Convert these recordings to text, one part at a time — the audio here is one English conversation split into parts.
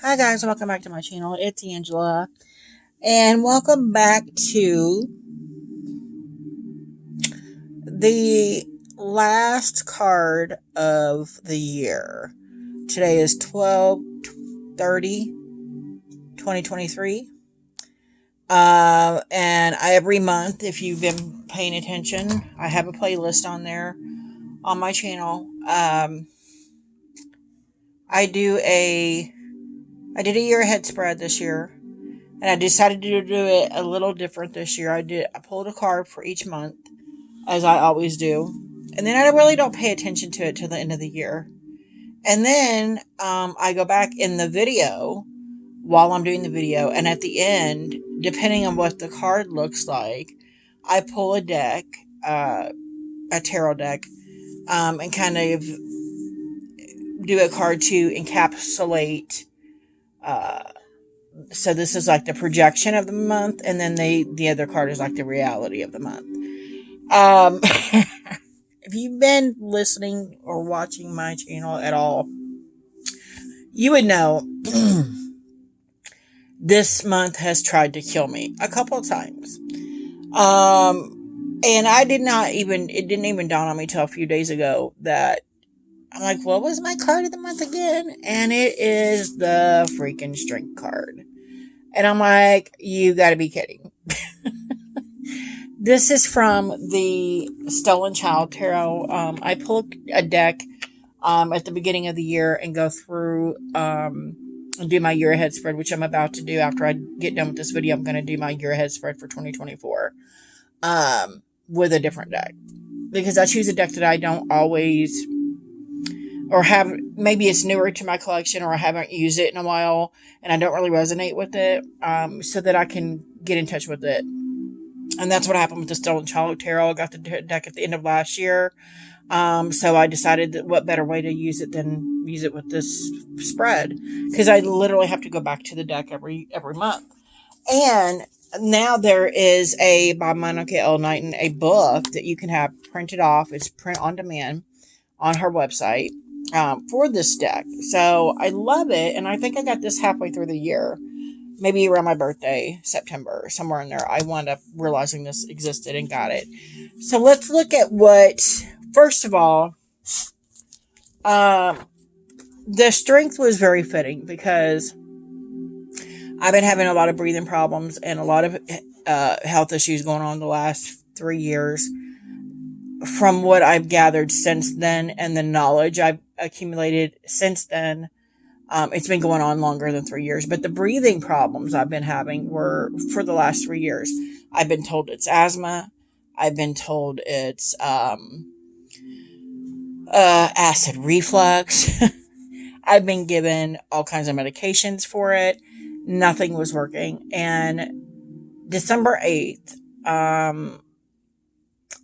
Hi guys, welcome back to my channel. It's Angela, and welcome back to the last card of the year. Today is 12/30/2023. And every month, if you've been paying attention, I have a playlist on there on my channel. I do a I did a year ahead spread this year, and I decided to do it a little different this year. I pulled a card for each month, as I always do, and then I really don't pay attention to it till the end of the year. And then I go back in the video while I'm doing the video, and at the end, depending on what the card looks like, I pull a deck, a tarot deck, and kind of do a card to encapsulate. Uh, so this is like the projection of the month, and then the other card is like the reality of the month. Um, if you've been listening or watching my channel at all, you would know this month has tried to kill me a couple of times. And it didn't even dawn on me till a few days ago that I'm like, what was my card of the month again? And it is the freaking Strength card. And I'm like, you gotta be kidding. This is from the Stolen Child Tarot. I pull a deck at the beginning of the year and go through and do my year ahead spread, which I'm about to do after I get done with this video. I'm going to do my year ahead spread for 2024 with a different deck, because I choose a deck that I don't always, or have, maybe it's newer to my collection, or I haven't used it in a while and I don't really resonate with it, so that I can get in touch with it. And that's what happened with the Stolen Child Tarot. I got the deck at the end of last year. So I decided that what better way to use it than use it with this spread, because I literally have to go back to the deck every month. And now there is by Monica L. Knighton, a book that you can have printed off. It's print on demand on her website for this deck. So I love it, and I think I got this halfway through the year. Maybe around my birthday, September, somewhere in there, I wound up realizing this existed and got it. So let's look at first of all, the Strength was very fitting, because I've been having a lot of breathing problems and a lot of health issues going on the last 3 years. From what I've gathered since then and the knowledge I've accumulated since then, it's been going on longer than 3 years. But the breathing problems I've been having were for the last 3 years. I've been told it's asthma. I've been told it's acid reflux. I've been given all kinds of medications for it. Nothing was working. And December 8th,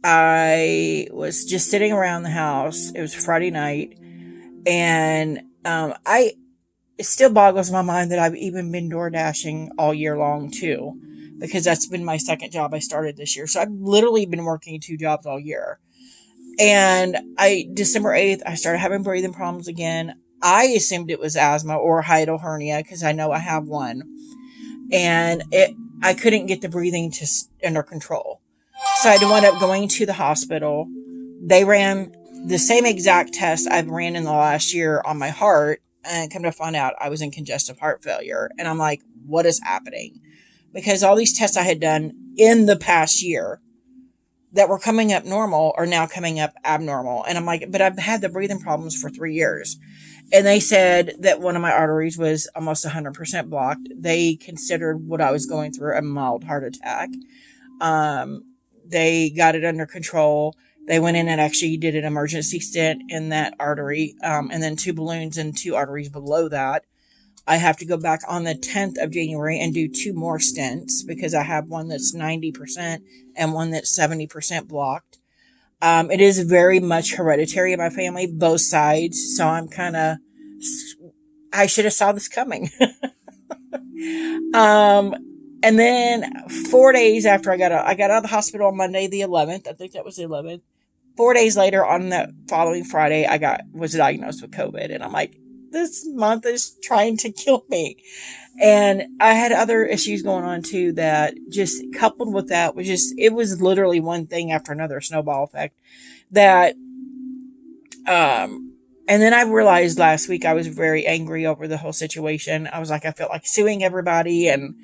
I was just sitting around the house. It was Friday night. And it still boggles my mind that I've even been door dashing all year long too, because that's been my second job I started this year. So I've literally been working 2 jobs all year. And December 8th, I started having breathing problems again. I assumed it was asthma or hiatal hernia, because I know I have one. And I couldn't get the breathing under control. So I wound up going to the hospital. They ran the same exact test I've ran in the last year on my heart, and come to find out I was in congestive heart failure. And I'm like, what is happening? Because all these tests I had done in the past year that were coming up normal are now coming up abnormal. And I'm like, but I've had the breathing problems for 3 years. And they said that one of my arteries was almost 100% blocked. They considered what I was going through a mild heart attack. They got it under control. They went in and actually did an emergency stent in that artery, and then 2 balloons in 2 arteries below that. I have to go back on the 10th of January and do 2 more stents, because I have one that's 90% and one that's 70% blocked. It is very much hereditary in my family, both sides. So I should have saw this coming. And then 4 days after I got out of the hospital on Monday, the 11th, I think that was the 11th. 4 days later, on the following Friday, was diagnosed with COVID. And I'm like, this month is trying to kill me. And I had other issues going on too that just coupled with that was just, it was literally one thing after another, snowball effect that, and then I realized last week I was very angry over the whole situation. I was like, I felt like suing everybody and,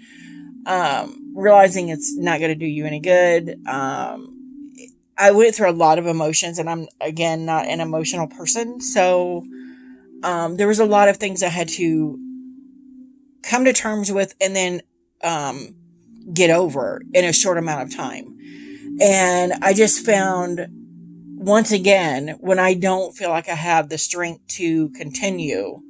realizing it's not going to do you any good. I went through a lot of emotions and I'm again, not an emotional person. So, there was a lot of things I had to come to terms with and then, get over in a short amount of time. And I just found once again, when I don't feel like I have the strength to continue,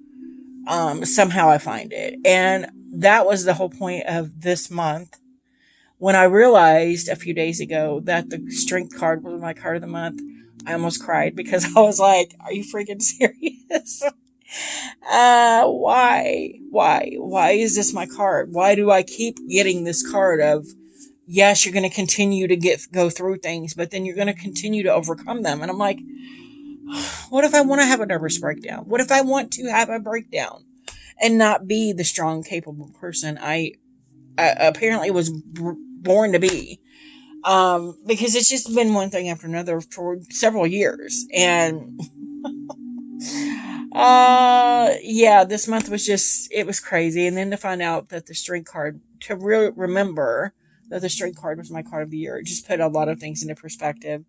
somehow I find it. And that was the whole point of this month. When I realized a few days ago that the strength card was my card of the month, I almost cried because I was like, are you freaking serious? Why is this my card? Why do I keep getting this card of, yes, you're going to continue to go through things, but then you're going to continue to overcome them. And I'm like, what if I want to have a nervous breakdown? What if I want to have a breakdown and not be the strong, capable person I apparently was born to be? Because it's just been one thing after another for several years. And, yeah, this month was just, it was crazy. And then to find out that the strength card, to really remember that the strength card was my card of the year, it just put a lot of things into perspective.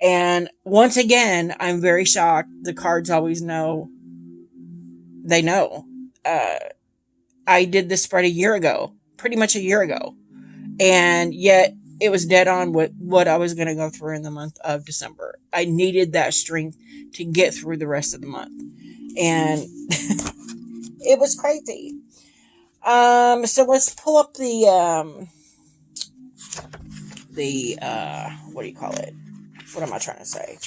And once again, I'm very shocked. The cards always know. They know. I did this spread a year ago, pretty much a year ago. And yet it was dead on with what I was going to go through in the month of December. I needed that strength to get through the rest of the month. And it was crazy. So let's pull up the what do you call it? What am I trying to say?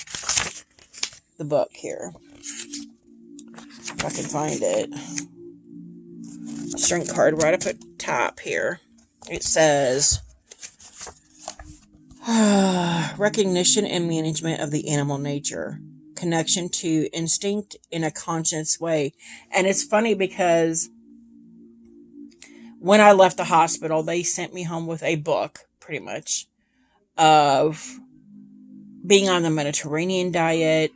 The book here. If I can find it. Strength card right up at top here. It says, recognition and management of the animal nature. Connection to instinct in a conscious way. And it's funny because when I left the hospital, they sent me home with a book, pretty much, of being on the Mediterranean diet,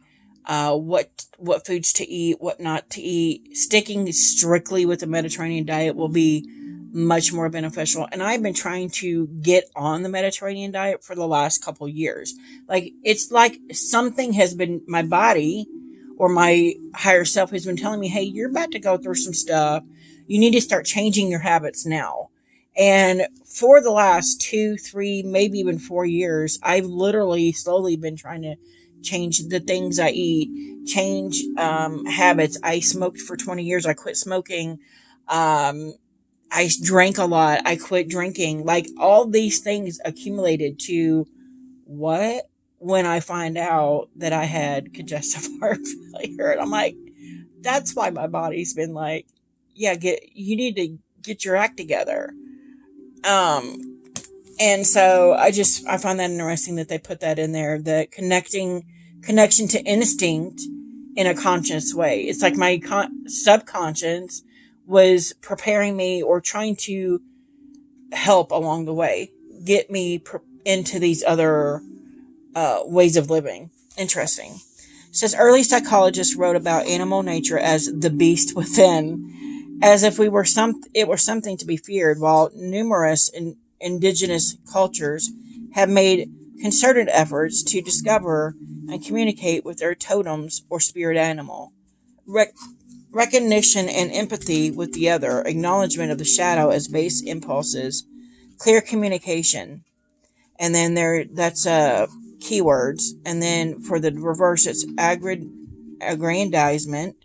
what foods to eat, what not to eat. Sticking strictly with the Mediterranean diet will be much more beneficial. And I've been trying to get on the Mediterranean diet for the last couple years. Like, it's like something has been, my body or my higher self has been telling me, hey, you're about to go through some stuff. You need to start changing your habits now. And for the last 2, 3, maybe even 4 years, I've literally slowly been trying to change the things I eat, change habits. I smoked for 20 years. I quit smoking. I drank a lot. I quit drinking. Like, all these things accumulated to what? When I find out that I had congestive heart failure. And I'm like, that's why my body's been like, yeah, you need to get your act together. And so I find that interesting that they put that in there, the connection to instinct in a conscious way. It's like my subconscious was preparing me or trying to help along the way, get me into these other, ways of living. Interesting. It says early psychologists wrote about animal nature as the beast within, as if it were something to be feared, while numerous indigenous cultures have made concerted efforts to discover and communicate with their totems or spirit animal. Recognition and empathy with the other, acknowledgement of the shadow as base impulses, clear communication, and then that's keywords. And then for the reverse, it's aggrandizement,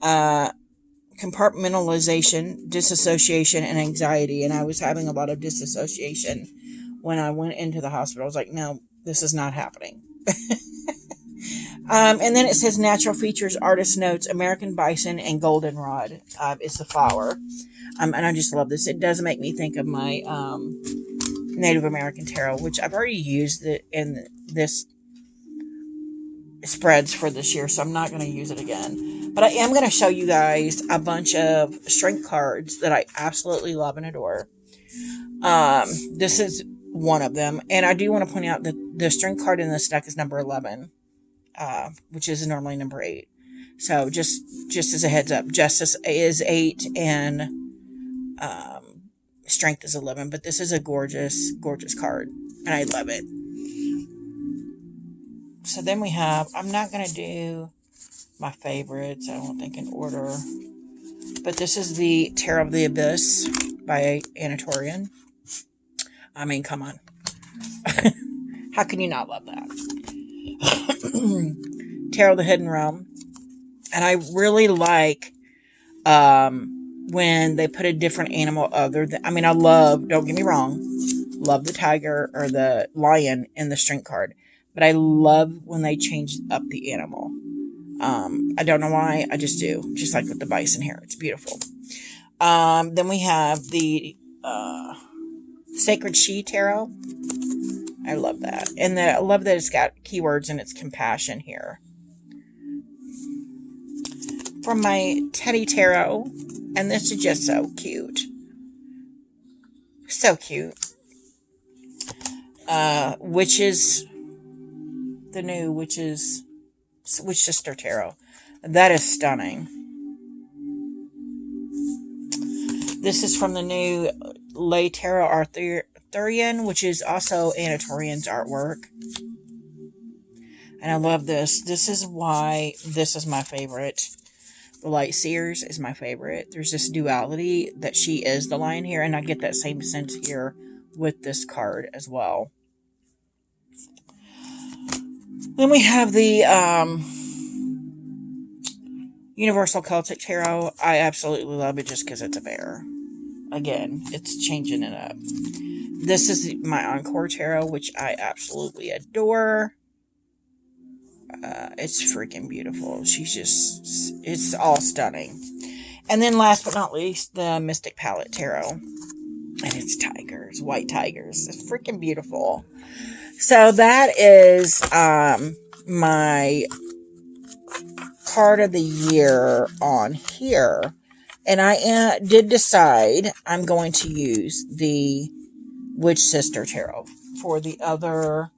compartmentalization, disassociation, and anxiety. And I was having a lot of disassociation when I went into the hospital. I was like, no, this is not happening. And then it says natural features, artist notes, American bison, and goldenrod is the flower. And I just love this. It does make me think of my Native American tarot, which I've already used in this spreads for this year, so I'm not going to use it again. But I am going to show you guys a bunch of strength cards that I absolutely love and adore. This is one of them. And I do want to point out that the strength card in this deck is number 11, which is normally number 8. So just as a heads up, Justice is 8 and Strength is 11. But this is a gorgeous, gorgeous card. And I love it. So then we have, I'm not going to do my favorites, I don't think, in order. But this is the Terror of the Abyss by Anatorian. I mean, come on. How can you not love that? Terror of the Hidden Realm. And I really like when they put a different animal other than... I mean, I love, don't get me wrong, love the tiger or the lion in the strength card. But I love when they change up the animal. I don't know why, I just do. Just like with the bison here. It's beautiful. Then we have the Sacred She Tarot. I love that. And I love that it's got keywords and it's compassion here. From my Teddy Tarot. And this is just so cute. So cute. Which is the new Witch Sister Tarot. That is stunning. This is from the new Lay Tarot Arthurian, which is also Anatorian's artwork. And I love this. This is why this is my favorite. The Light Seers is my favorite. There's this duality that she is the lion here, and I get that same sense here with this card as well. Then we have the Universal Celtic Tarot. I absolutely love it just because it's a bear. Again, it's changing it up. This is my Encore Tarot, which I absolutely adore. It's freaking beautiful. It's all stunning. And then last but not least, the Mystic Palette Tarot. And it's tigers, white tigers. It's freaking beautiful. So that is my card of the year on here. And I did decide I'm going to use the Witch Sister Tarot for the other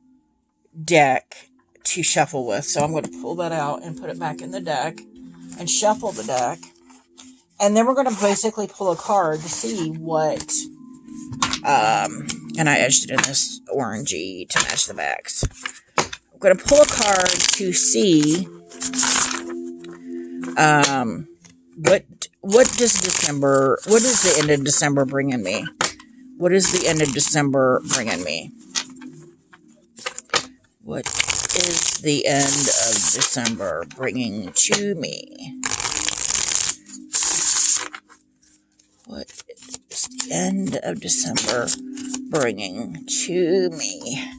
deck to shuffle with. So I'm going to pull that out and put it back in the deck and shuffle the deck. And then we're going to basically pull a card to see what... and I edged it in this orangey to match the backs. I'm going to pull a card to see what does the end of December bringing me? What is the end of December bringing me? What is the end of December bringing to me? What is the end of December bringing to me?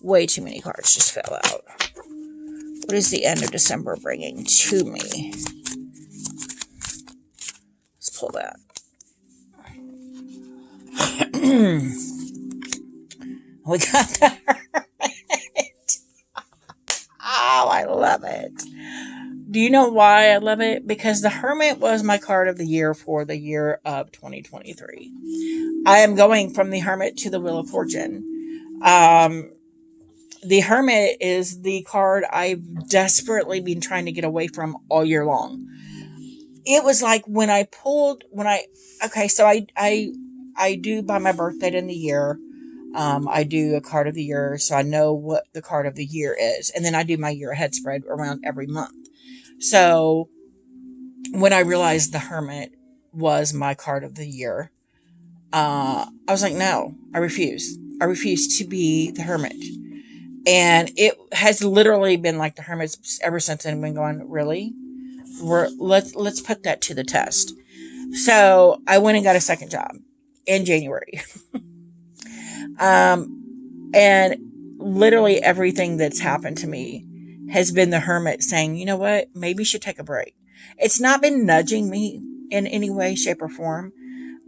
Way too many cards just fell out. What is the end of December bringing to me? Let's pull that. We got the Hermit. Oh, I love it. Do you know why I love it? Because the Hermit was my card of the year for the year of 2023. I am going from the Hermit to the Wheel of Fortune. The Hermit is the card I've desperately been trying to get away from all year long. It was like I do by my birthday in the year. I do a card of the year, so I know what the card of the year is. And then I do my year ahead spread around every month. So when I realized the Hermit was my card of the year, I was like, no, I refuse. I refuse to be the Hermit. And it has literally been like the Hermit ever since. And I've been going, really? Let's put that to the test. So I went and got a second job in January. And literally everything that's happened to me has been the Hermit saying, you know what, maybe you should take a break. It's not been nudging me in any way, shape, or form,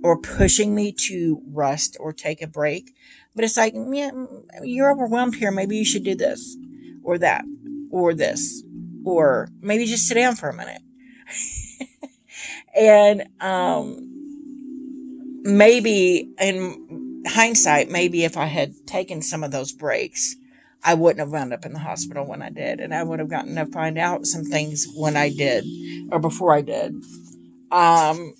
or pushing me to rest or take a break. But it's like, yeah, you're overwhelmed here. Maybe you should do this or that or this. Or maybe just sit down for a minute. And maybe in hindsight, maybe if I had taken some of those breaks, I wouldn't have wound up in the hospital when I did, and I would have gotten to find out some things when I did, or before I did. Um,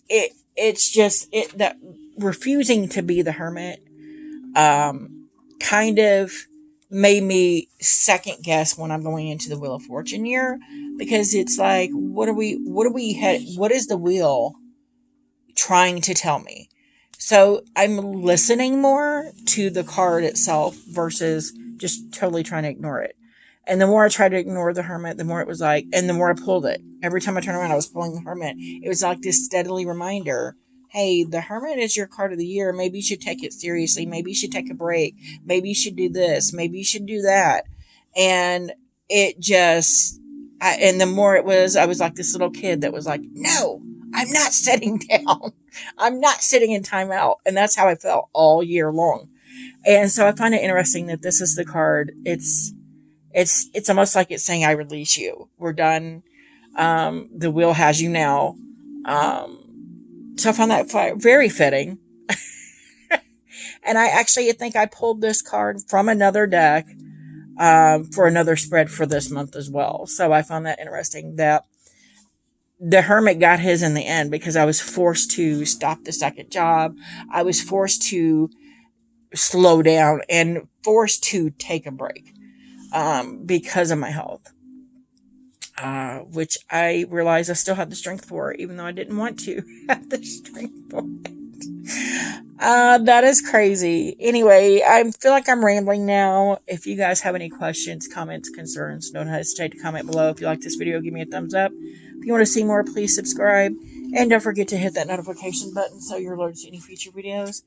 it's just that refusing to be the hermit, kind of made me second guess when I'm going into the Wheel of Fortune year, because it's like, what is the wheel trying to tell me? So I'm listening more to the card itself versus just totally trying to ignore it. And the more I tried to ignore the hermit, the more it was like, and the more I pulled it. Every time I turned around, I was pulling the hermit. It was like this steadily reminder. Hey, the hermit is your card of the year. Maybe you should take it seriously. Maybe you should take a break. Maybe you should do this. Maybe you should do that. And it just, and the more it was, I was like this little kid that was like, no, I'm not sitting down. I'm not sitting in timeout. And that's how I felt all year long. And so I find it interesting that this is the card. It's almost like it's saying, I release you. We're done. The wheel has you now. So I found that very fitting. And I actually think I pulled this card from another deck, for another spread for this month as well. So I found that interesting that the hermit got his in the end, because I was forced to stop the second job. I was forced to slow down and forced to take a break, because of my health, which I realized I still had the strength for, even though I didn't want to have the strength for it. That is crazy. Anyway, I feel like I'm rambling now. If you guys have any questions, comments, concerns, don't hesitate to comment below. If you like this video, give me a thumbs up. If you want to see more, please subscribe. And don't forget to hit that notification button so you're alerted to any future videos.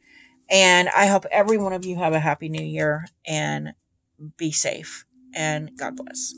And I hope every one of you have a happy new year, and be safe, and God bless.